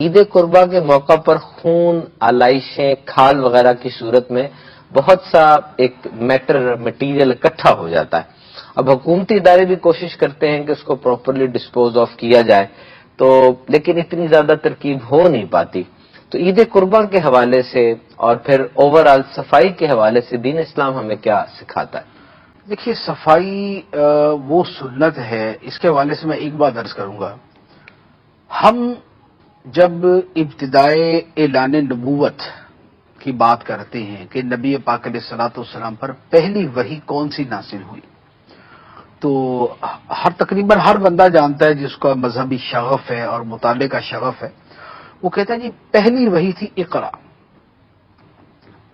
عید قربا کے موقع پر خون، آلائشیں، کھال وغیرہ کی صورت میں بہت سا ایک مٹیریل اکٹھا ہو جاتا ہے. اب حکومتی ادارے بھی کوشش کرتے ہیں کہ اس کو پراپرلی ڈسپوز آف کیا جائے، تو لیکن اتنی زیادہ ترکیب ہو نہیں پاتی. تو عید قربان کے حوالے سے اور پھر اوور آل صفائی کے حوالے سے دین اسلام ہمیں کیا سکھاتا ہے؟ دیکھیے، صفائی وہ سنت ہے. اس کے حوالے سے میں ایک بات عرض کروں گا. ہم جب ابتدائے اعلان نبوت کی بات کرتے ہیں کہ نبی پاک علیہ الصلوۃ والسلام پر پہلی وحی کون سی نازل ہوئی، تو تقریباً ہر بندہ جانتا ہے جس کا مذہبی شغف ہے اور مطالعے کا شغف ہے، وہ کہتا ہے جی پہلی وحی تھی اقرا،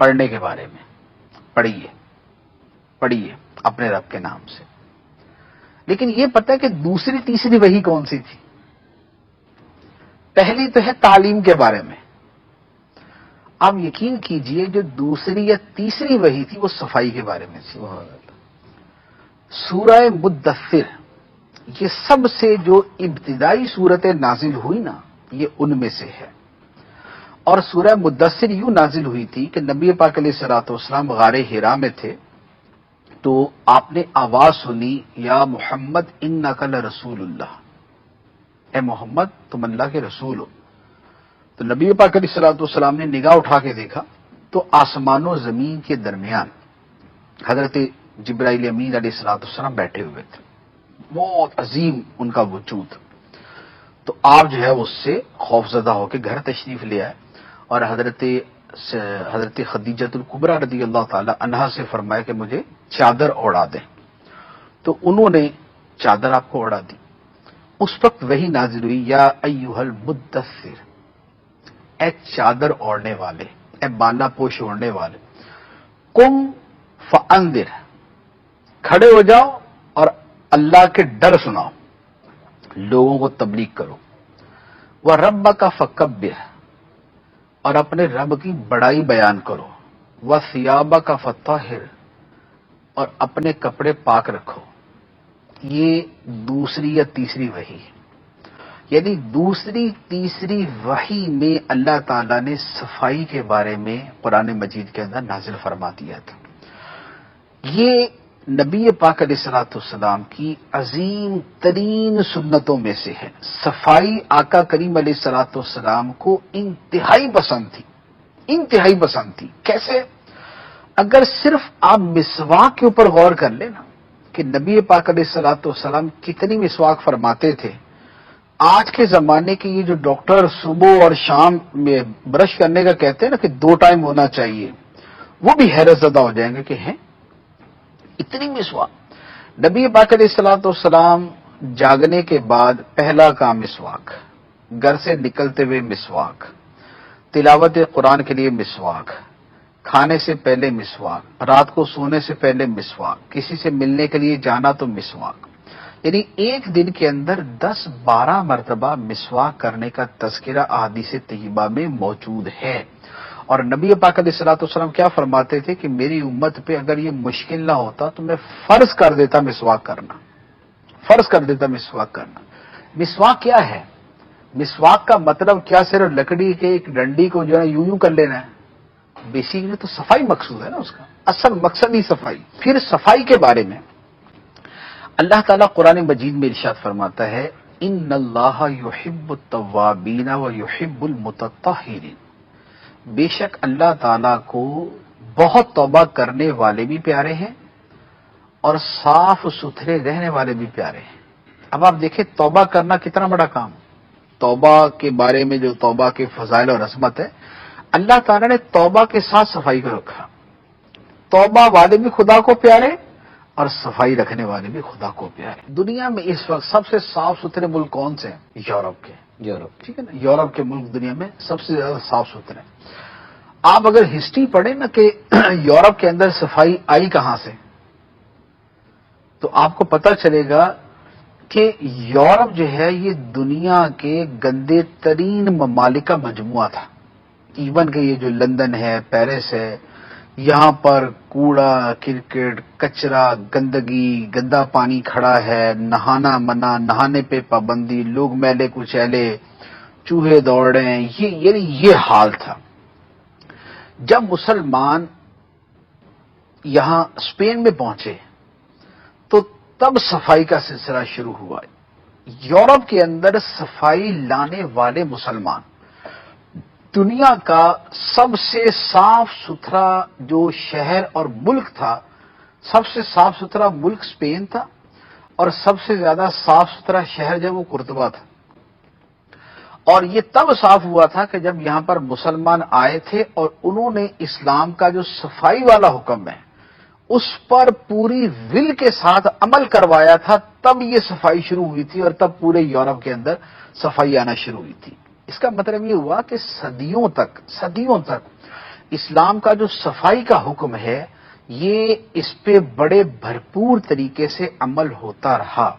پڑھنے کے بارے میں. پڑھیے اپنے رب کے نام سے. لیکن یہ پتہ ہے کہ دوسری تیسری وحی کون سی تھی؟ پہلی تو ہے تعلیم کے بارے میں. آپ یقین کیجئے جو دوسری یا تیسری وحی تھی وہ صفائی کے بارے میں تھی. سورہ مدثر، یہ سب سے جو ابتدائی صورتیں نازل ہوئی نا، یہ ان میں سے ہے. اور سورہ مدثر یوں نازل ہوئی تھی کہ نبی پاک علیہ الصلوۃ والسلام غار حرا میں تھے، تو آپ نے آواز سنی، یا محمد انک لرسول اللہ، اے محمد تم اللہ کے رسول ہو. تو نبی پاک علیہ الصلوۃ والسلام نے نگاہ اٹھا کے دیکھا تو آسمان و زمین کے درمیان حضرت جبرائیل امین علیہ الصلوۃ والسلام بیٹھے ہوئے تھے. بہت عظیم ان کا وجود. تو آپ جو ہے اس سے خوفزدہ ہو کے گھر تشریف لے آئے اور حضرت خدیجہ الکبریٰ رضی اللہ تعالی عنہا سے فرمایا کہ مجھے چادر اوڑھا دیں. تو انہوں نے چادر آپ کو اوڑھا دی. اس وقت وہی نازل ہوئی، یا ایھا المدثر، اے چادر اوڑھنے والے، اے بالا پوش اوڑھنے والے، قم فانذر، کھڑے ہو جاؤ اور اللہ کے ڈر سناؤ، لوگوں کو تبلیغ کرو. وَرَبَّكَ فَكَبِّرْ، اور اپنے رب کی بڑائی بیان کرو. وَثِيَابَكَ فَطَهِّرْ، اور اپنے کپڑے پاک رکھو. یہ دوسری یا تیسری وحی ہے. یعنی دوسری تیسری وحی میں اللہ تعالیٰ نے صفائی کے بارے میں قرآن مجید کے اندر نازل فرما دیا تھا. یہ نبی پاک علیہ الصلوۃ والسلام کی عظیم ترین سنتوں میں سے ہے. صفائی آقا کریم علیہ الصلوۃ والسلام کو انتہائی پسند تھی. کیسے؟ اگر صرف آپ مسواک کے اوپر غور کر لیں نا کہ نبی پاک علیہ الصلوۃ والسلام کتنی مسواک فرماتے تھے. آج کے زمانے کے یہ جو ڈاکٹر صبح اور شام میں برش کرنے کا کہتے ہیں نا کہ 2 ٹائم ہونا چاہیے، وہ بھی حیرت زدہ ہو جائیں گے کہ ہیں اتنی مسواک. نبی پاک علیہ الصلوۃ والسلام جاگنے کے بعد پہلا کام مسواک، گھر سے نکلتے ہوئے مسواک، تلاوت قرآن کے لیے مسواک، کھانے سے پہلے مسواک، رات کو سونے سے پہلے مسواک، کسی سے ملنے کے لیے جانا تو مسواک. یعنی ایک دن کے اندر 10-12 مرتبہ مسواک کرنے کا تذکرہ احادیث طیبہ میں موجود ہے. اور نبی پاک علیہ الصلوۃ والسلام کیا فرماتے تھے کہ میری امت پہ اگر یہ مشکل نہ ہوتا تو میں فرض کر دیتا مسواک کرنا. مسواک کیا ہے؟ مسواک کا مطلب کیا صرف لکڑی کے ایک ڈنڈی کو جو ہے یوں کر لینا ہے؟ بیسیکلی تو صفائی مقصود ہے نا، اس کا اصل مقصد ہی صفائی. پھر صفائی کے بارے میں اللہ تعالیٰ قرآن مجید میں ارشاد فرماتا ہے، ان اللہ یحب التوابین ویحب المتطہرین، بے شک اللہ تعالیٰ کو بہت توبہ کرنے والے بھی پیارے ہیں اور صاف ستھرے رہنے والے بھی پیارے ہیں. اب آپ دیکھیں توبہ کرنا کتنا بڑا کام. توبہ کے بارے میں جو توبہ کے فضائل اور عظمت ہے، اللہ تعالیٰ نے توبہ کے ساتھ صفائی کو رکھا. توبہ والے بھی خدا کو پیارے اور صفائی رکھنے والے بھی خدا کو پیارے. دنیا میں اس وقت سب سے صاف ستھرے ملک کون سے ہیں؟ یورپ کے. ٹھیک ہے نا، یورپ کے ملک دنیا میں سب سے زیادہ صاف ستھرے. آپ اگر ہسٹری پڑھیں نا کہ یورپ کے اندر صفائی آئی کہاں سے، تو آپ کو پتہ چلے گا کہ یورپ جو ہے یہ دنیا کے گندے ترین ممالک کا مجموعہ تھا. ایون کہ یہ جو لندن ہے، پیرس ہے، یہاں پر کوڑا کرکٹ، کچرا، گندگی، گندا پانی کھڑا ہے، نہانا منع، نہانے پہ پابندی، لوگ میلے کچیلے، چوہے دوڑ رہے ہیں، یعنی یہ حال تھا۔ جب مسلمان یہاں اسپین میں پہنچے تو تب صفائی کا سلسلہ شروع ہوا۔ یورپ کے اندر صفائی لانے والے مسلمان، دنیا کا سب سے صاف ستھرا جو شہر اور ملک تھا، سب سے صاف ستھرا ملک اسپین تھا، اور سب سے زیادہ صاف ستھرا شہر جو وہ قرطبہ تھا۔ اور یہ تب صاف ہوا تھا کہ جب یہاں پر مسلمان آئے تھے اور انہوں نے اسلام کا جو صفائی والا حکم ہے اس پر پوری ول کے ساتھ عمل کروایا تھا، تب یہ صفائی شروع ہوئی تھی اور تب پورے یورپ کے اندر صفائی آنا شروع ہوئی تھی۔ اس کا مطلب یہ ہوا کہ صدیوں تک اسلام کا جو صفائی کا حکم ہے یہ اس پہ بڑے بھرپور طریقے سے عمل ہوتا رہا۔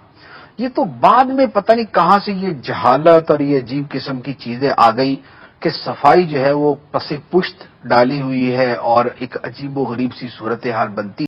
یہ تو بعد میں پتہ نہیں کہاں سے یہ جہالت اور یہ عجیب قسم کی چیزیں آ گئی کہ صفائی جو ہے وہ پس پشت ڈالی ہوئی ہے اور ایک عجیب و غریب سی صورتحال بنتی